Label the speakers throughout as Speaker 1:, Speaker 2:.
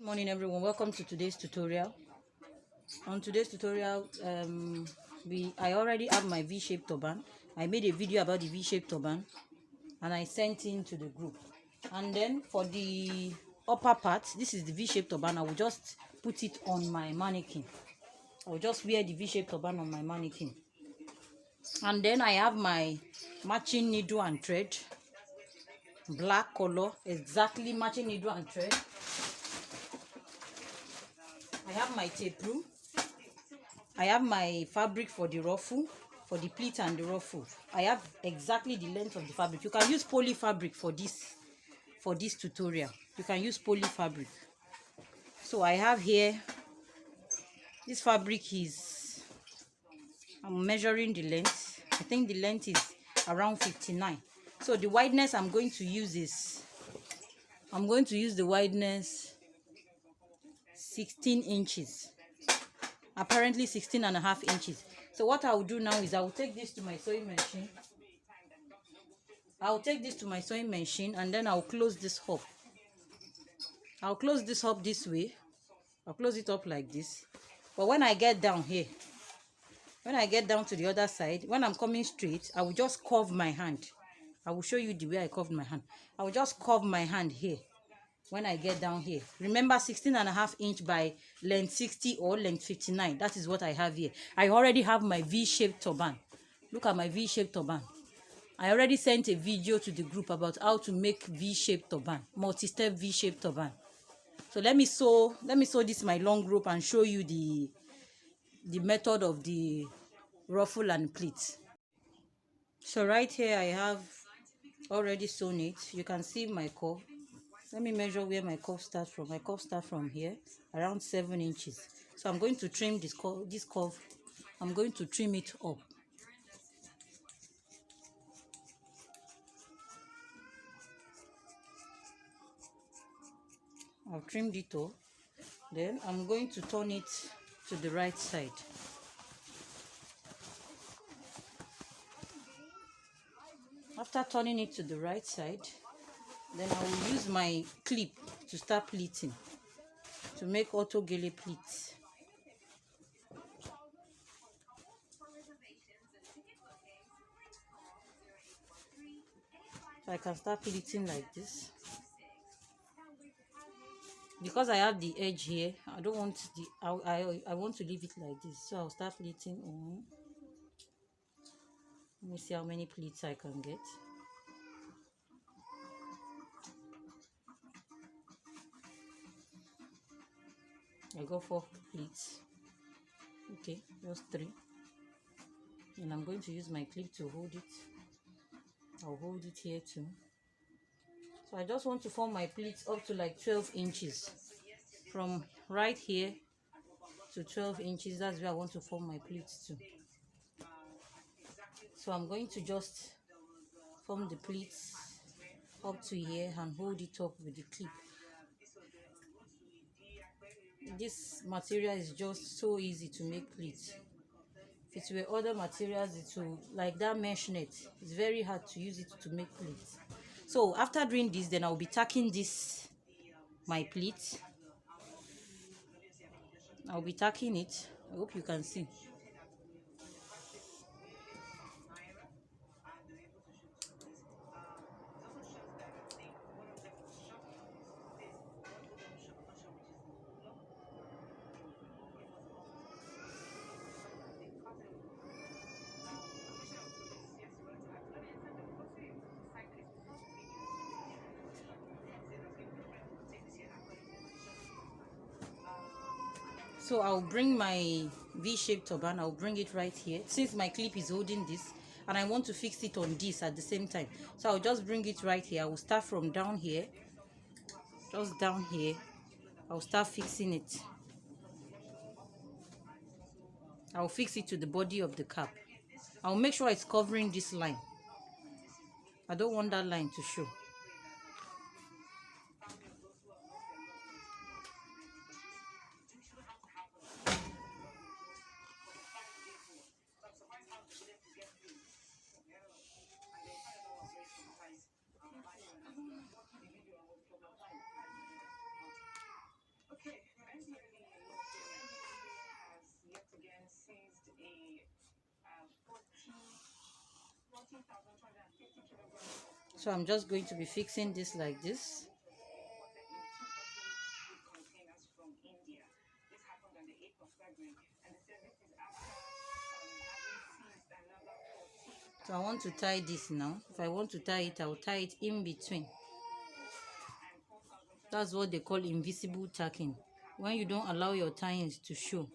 Speaker 1: Good morning everyone, welcome to today's tutorial. On today's tutorial, I already have my V-shaped turban. I made a video about the V-shaped turban and I sent it to the group. And then for the upper part, this is the V-shaped turban. I will just put it on my mannequin. I will just wear the V-shaped turban on my mannequin. And then I have my matching needle and thread, black color, exactly matching needle and thread. I have my tape rule. I have my fabric for the ruffle, for the pleat and the ruffle. I have exactly the length of the fabric. You can use poly fabric for this tutorial. You can use poly fabric. So I have here, this fabric is, I'm measuring the length. I think the length is around 59. So the wideness I'm going to use is, I'm going to use the wideness 16 inches. Apparently 16.5 inches. So what I will do now is I will take this to my sewing machine. I'll take this to my sewing machine and then I'll close this up. I'll close this up this way. I'll close it up like this. But when I get down here, when I get down to the other side, when I'm coming straight, I will just curve my hand. I will show you the way I curved my hand. I will just curve my hand here when I get down here. Remember 16.5 inch by length 60 or length 59. That is what I have here. I already have my V-shaped turban. Look at my V-shaped turban. I already sent a video to the group about how to make V-shaped turban, multi-step V-shaped turban. So let me sew this my long rope and show you the method of the ruffle and pleat. So right here I have already sewn it. You can see my curve. Let me measure where my curve starts from. My curve starts from here, around 7 inches. So I'm going to trim this curve. I'm going to trim it up. I've trimmed it up. Then I'm going to turn it to the right side. After turning it to the right side, then I will use my clip to start pleating, to make auto gele pleats. So I can start pleating like this. Because I have the edge here, I don't want the I want to leave it like this. So I'll start pleating on. Let me see how many pleats I can get. I got 4 pleats. Okay, just 3. And I'm going to use my clip to hold it. I'll hold it here too. So I just want to form my pleats up to like 12 inches. From right here to 12 inches, that's where I want to form my pleats too. So I'm going to just form the pleats up to here and hold it up with the clip. This material is just so easy to make pleats. If it were other materials, it will, like that mesh net, it's very hard to use it to make pleats. So after doing this, then I'll be tacking this, my pleat. I'll be tacking it. I hope you can see. So I'll bring my V-shaped turban, I'll bring it right here. Since my clip is holding this, and I want to fix it on this at the same time. So I'll just bring it right here. I will start from down here. Just down here. I'll start fixing it. I'll fix it to the body of the cap. I'll make sure it's covering this line. I don't want that line to show. So I'm just going to be fixing this like this. So I want to tie this now. If I want to tie it, I'll tie it in between. That's what they call invisible tacking, when you don't allow your tie-ins to show.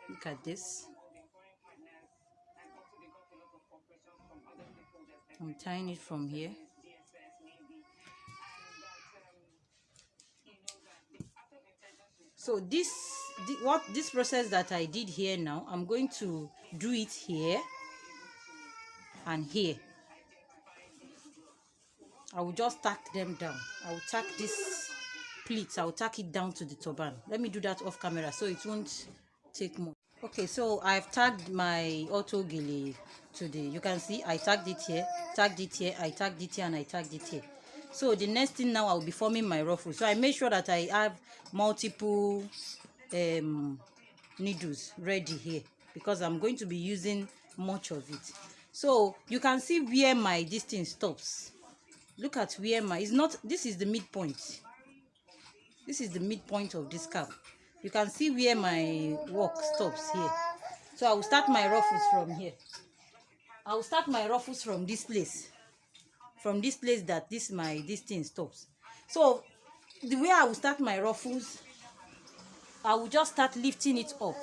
Speaker 1: Look at this. I'm tying it from here. So this process that I did here now, I'm going to do it here and here. I will just tack them down. I will tack this pleats, I will tack it down to the turban. Let me do that off camera so it won't take more. Okay, so I've tagged my auto gele today. You can see I tagged it here, tagged it here, I tagged it here, and I tagged it here. So the next thing now, I'll be forming my ruffle. So I make sure that I have multiple needles ready here, because I'm going to be using much of it. So you can see where my this thing stops. Look at where my, it's not, this is the midpoint. This is the midpoint of this cap. You can see where my work stops here. So I will start my ruffles from here. I will start my ruffles from this place. From this place that this thing stops. So the way I will start my ruffles, I will just start lifting it up.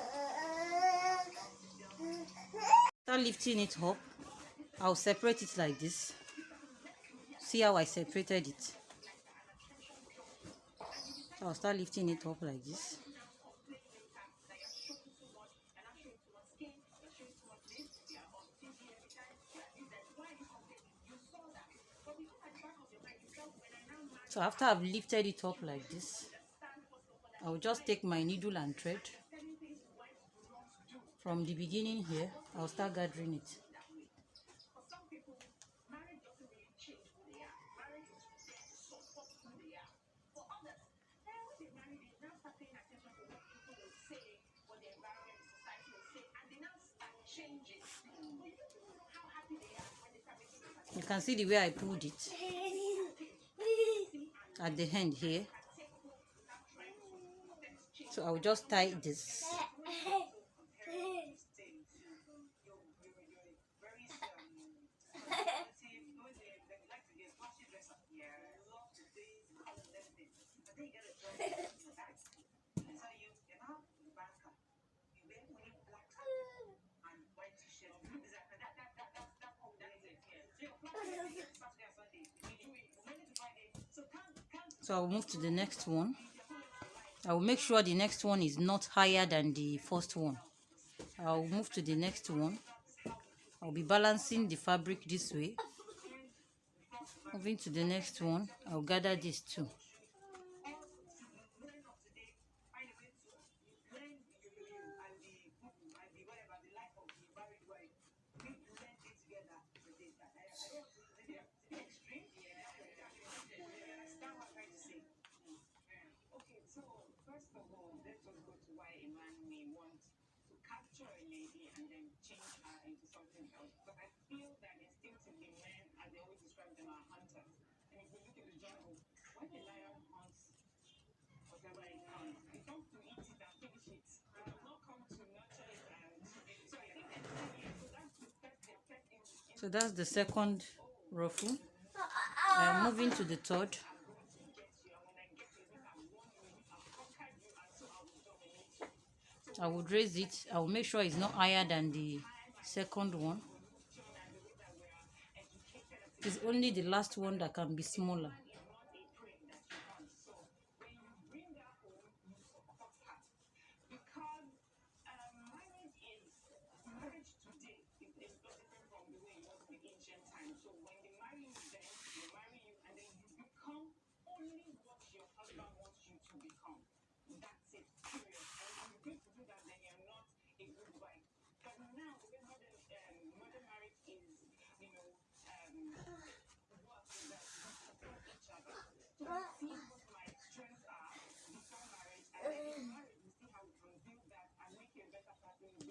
Speaker 1: Start lifting it up. I'll separate it like this. See how I separated it? I'll start lifting it up like this. So after I've lifted it up like this, I will just take my needle and thread. From the beginning here, I'll start gathering it. You can see the way I pulled it at the end here. So I will just tie this. So I'll move to the next one. I will make sure the next one is not higher than the first one. I'll move to the next one. I'll be balancing the fabric this way. Moving to the next one, I'll gather this too. So that's the second ruffle. I'm moving to the third. I would raise it. I will make sure it's not higher than the second one. It's only the last one that can be smaller.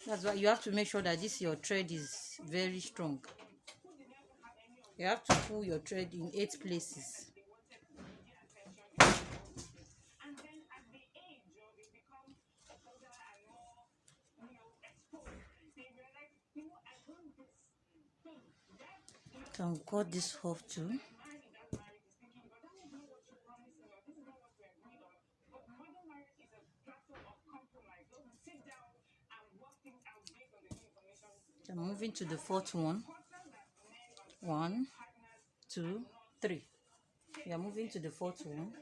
Speaker 1: That's why you have to make sure that this your thread is very strong. You have to pull your thread in 8 places. Can cut this off too. I'm moving to the 4th one. 1, 2, 3. We are moving to the 4th one.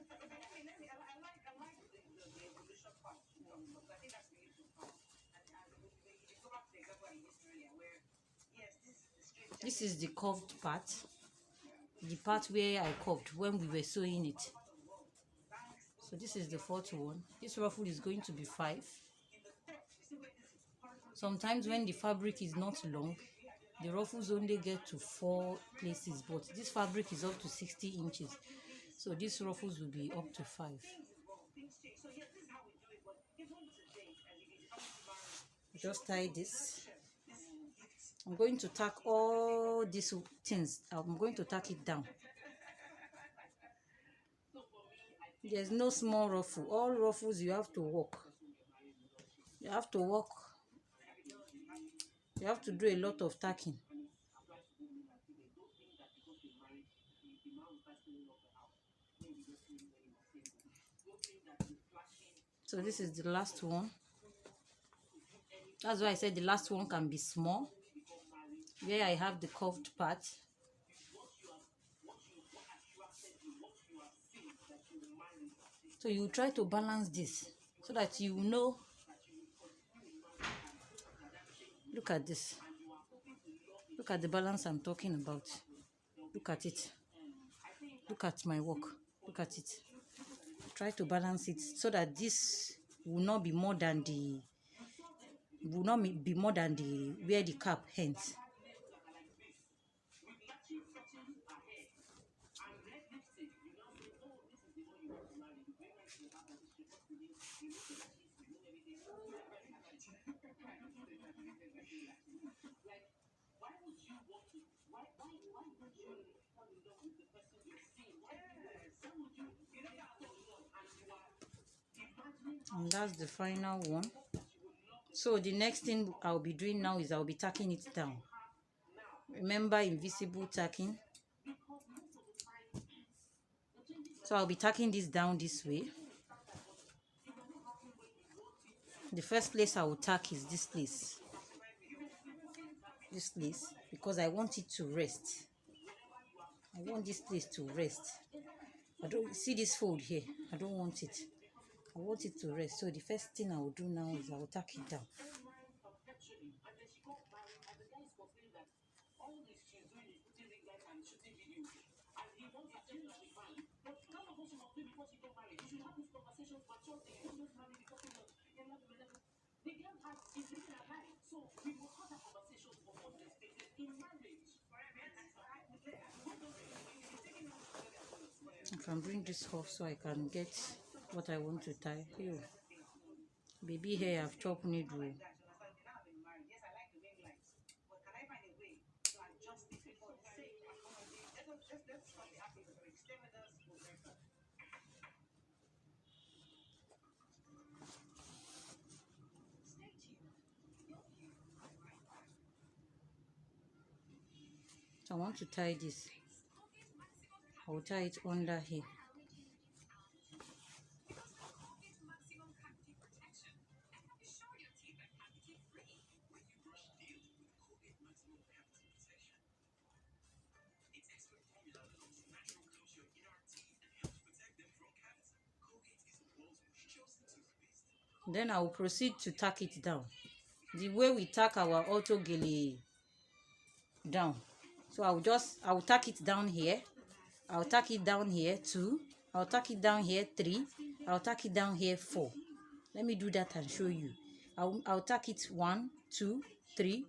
Speaker 1: This is the curved part, the part where I curved when we were sewing it. So this is the 4th one. This ruffle is going to be 5. Sometimes when the fabric is not long, the ruffles only get to 4 places, but this fabric is up to 60 inches. So these ruffles will be up to 5. Just tie this. I'm going to tack all these things. I'm going to tack it down. There's no small ruffle. All ruffles you have to work. You have to work. You have to do a lot of tacking. So this is the last one. That's why I said the last one can be small. Where I have the curved part. So you try to balance this so that you know. Look at this. Look at the balance I'm talking about. Look at it. Look at my work. Look at it. Try to balance it so that this will not be more than the where the cap ends. And that's the final one. So the next thing I'll be doing now is I'll be tacking it down. Remember invisible tacking. So I'll be tacking this down this way. The first place I will tack is this place. This place, because I want it to rest. I want this place to rest. I don't see this fold here. I don't want it. I want it to rest. So the first thing I will do now is I will tack it down. I can bring this off so I can get what I want to tie. Ew. Baby hair, I've chopped needle. So I want to tie this. I will tie it under here. Then I will proceed to tack it down. The way we tack our auto gele down. So I will tack it down here. I'll tack it down here 2. I'll tack it down here 3. I'll tack it down here 4. Let me do that and show you. I'll tack it 1, 2, 3,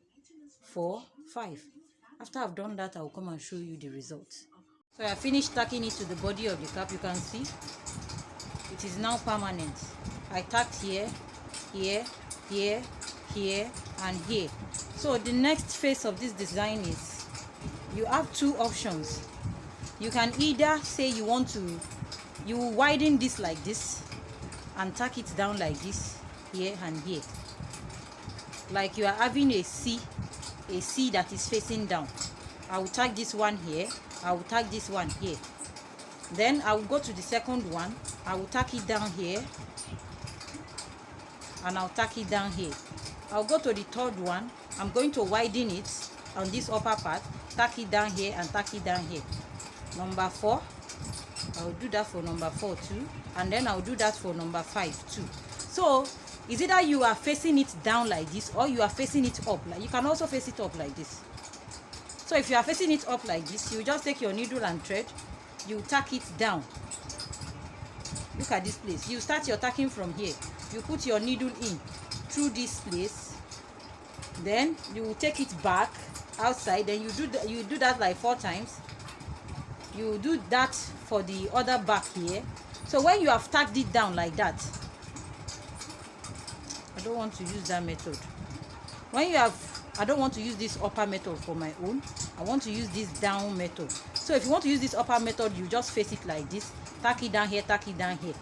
Speaker 1: 4, 5. After I've done that, I'll come and show you the result. So I finished tacking it to the body of the cap. You can see it is now permanent. I tacked here, here, here, here, and here. So the next phase of this design is you have two options. You can either say you want to widen this like this and tack it down like this, here and here, like you are having a C that is facing down. I will tack this one here, I will tack this one here. Then I will go to the second one, I will tack it down here, and I'll tack it down here. I'll go to the third one, I'm going to widen it on this upper part, tack it down here and tack it down here. Number 4, I'll do that for number 4 too, and then I'll do that for number 5 too. So is either you are facing it down like this or you are facing it up. Like you can also face it up like this. So if you are facing it up like this, you just take your needle and thread, you tack it down. Look at this place. You start your tacking from here. You put your needle in through this place, then you will take it back outside. Then you do that like 4 times. You do that for the other back here. So when you have tacked it down like that, I don't want to use that method. When you have, I don't want to use this upper method for my own. I want to use this down method. So if you want to use this upper method, you just face it like this, tack it down here, tack it down here.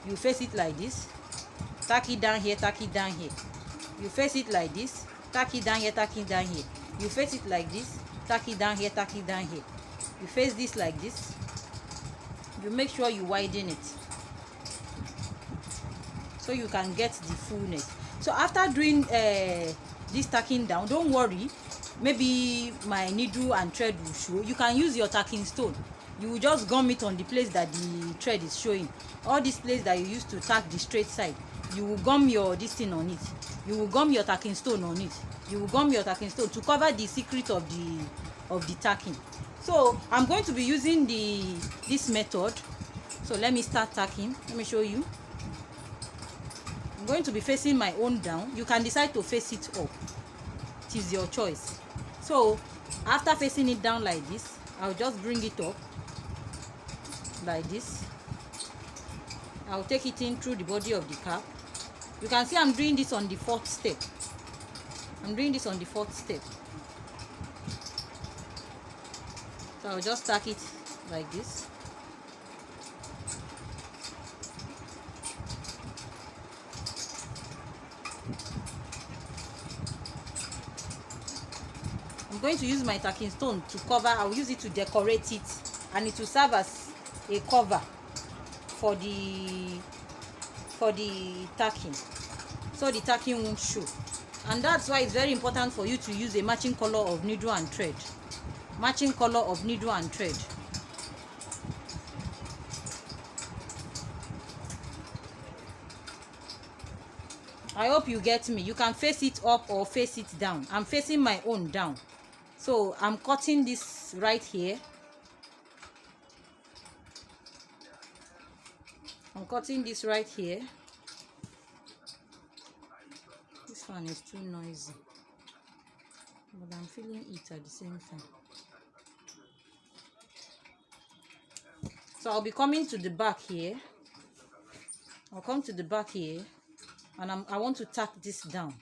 Speaker 1: You face it like this, tack it down here, tack it down here. You face it like this, tack it down here, tack it down here. You face it like this, tack it down here, tack it down here. You face this like this. You make sure you widen it so you can get the fullness. So after doing this tacking down, don't worry, maybe my needle and thread will show. You can use your tacking stone. You will just gum it on the place that the thread is showing. All this place that you used to tack the straight side, you will gum your this thing on it. You will gum your tacking stone on it. You will gum your tacking stone to cover the secret of the tacking. So I'm going to be using this method. So let me start tacking. Let me show you. I'm going to be facing my own down. You can decide to face it up. It is your choice. So after facing it down like this, I'll just bring it up like this. I'll take it in through the body of the cap. You can see I'm doing this on the 4th step. I'm doing this on the 4th step. So I'll just tack it like this. I'm going to use my tacking stone to cover. I'll use it to decorate it, and it will serve as a cover for the tacking, so the tacking won't show. And that's why it's very important for you to use a matching color of needle and thread. Matching color of needle and thread. I hope you get me. You can face it up or face it down. I'm facing my own down. So I'm cutting this right here. I'm cutting this right here. This one is too noisy, but I'm feeling it at the same time. So I'll be coming to the back here. I'll come to the back here, and I want to tack this down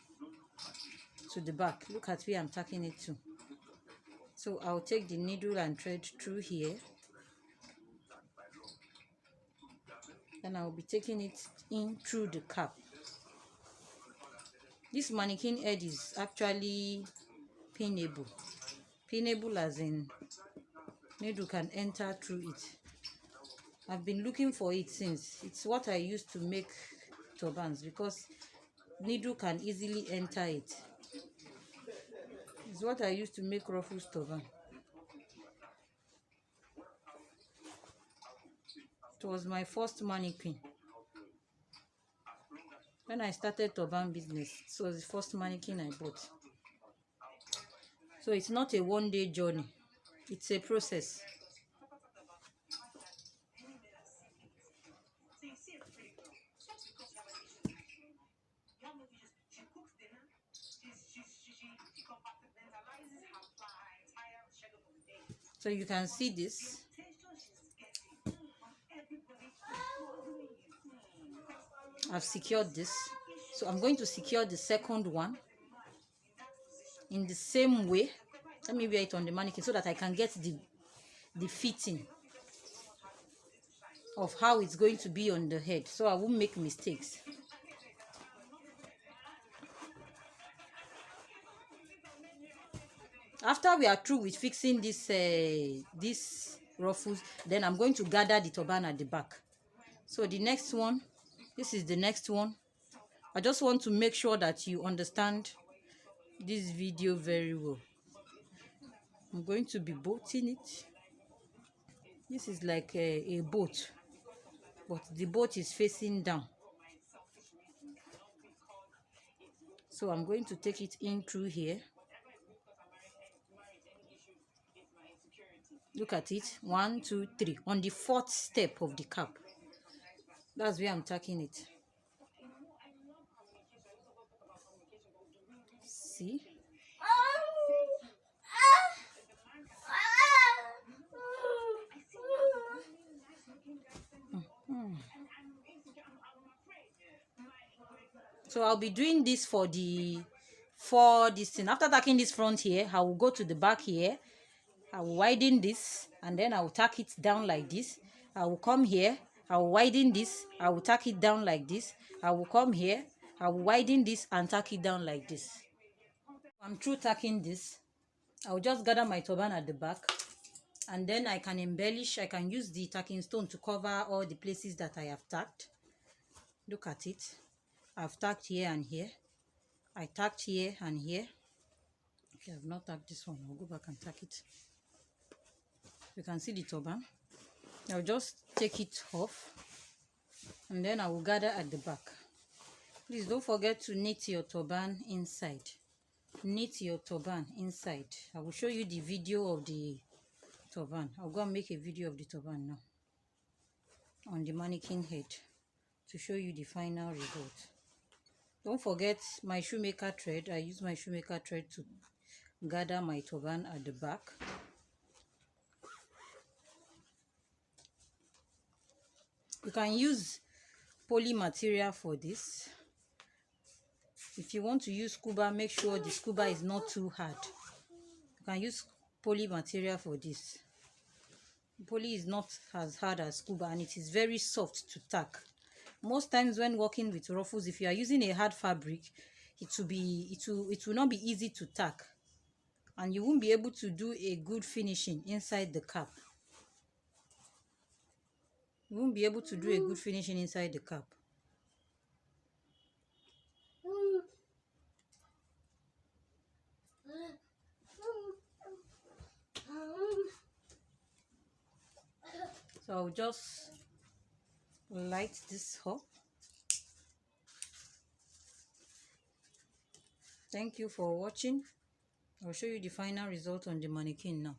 Speaker 1: to the back. Look at where I'm tacking it to. So I'll take the needle and thread through here, and I'll be taking it in through the cap. This mannequin head is actually pinnable. Pinnable as in needle can enter through it. I've been looking for it since. It's what I used to make turbans because needle can easily enter it. It's what I used to make ruffles turban. It was my first mannequin. When I started turban business, it was the first mannequin I bought. So it's not a one-day journey. It's a process. So you can see this. I've secured this. So I'm going to secure the second one in the same way. Let me wear it on the mannequin so that I can get the fitting of how it's going to be on the head, so I won't make mistakes. After we are through with fixing this ruffles, then I'm going to gather the turban at the back. So the next one, this is the next one. I just want to make sure that you understand this video very well. I'm going to be boating it. This is like a boat, but the boat is facing down. So I'm going to take it in through here. Look at it. 1, 2, 3. On the 4th step of the cap. That's where I'm tacking it. See? So I'll be doing this for this thing. After tacking this front here, I will go to the back here. I will widen this, and then I will tack it down like this. I will come here. I will widen this. I will tack it down like this. I will come here. I will widen this and tack it down like this. I'm through tacking this. I will just gather my turban at the back, and then I can embellish. I can use the tacking stone to cover all the places that I have tacked. Look at it. I've tacked here and here. I tacked here and here. Okay, I've not tacked this one. I'll go back and tack it. You can see the turban. I'll just take it off, and then I will gather at the back. Please don't forget to knit your turban inside. Knit your turban inside. I will show you the video of the turban. I'll go and make a video of the turban now on the mannequin head to show you the final result. Don't forget my shoemaker thread. I use my shoemaker thread to gather my turban at the back. You can use poly material for this. If you want to use scuba, make sure the scuba is not too hard. You can use poly material for this. Poly is not as hard as scuba, and it is very soft to tack. Most times when working with ruffles, if you are using a hard fabric, it will not be easy to tack, and you won't be able to do a good finishing inside the cap. You won't be able to do a good finishing inside the cap. So I'll just light this up. Thank you for watching. I'll show you the final result on the mannequin now.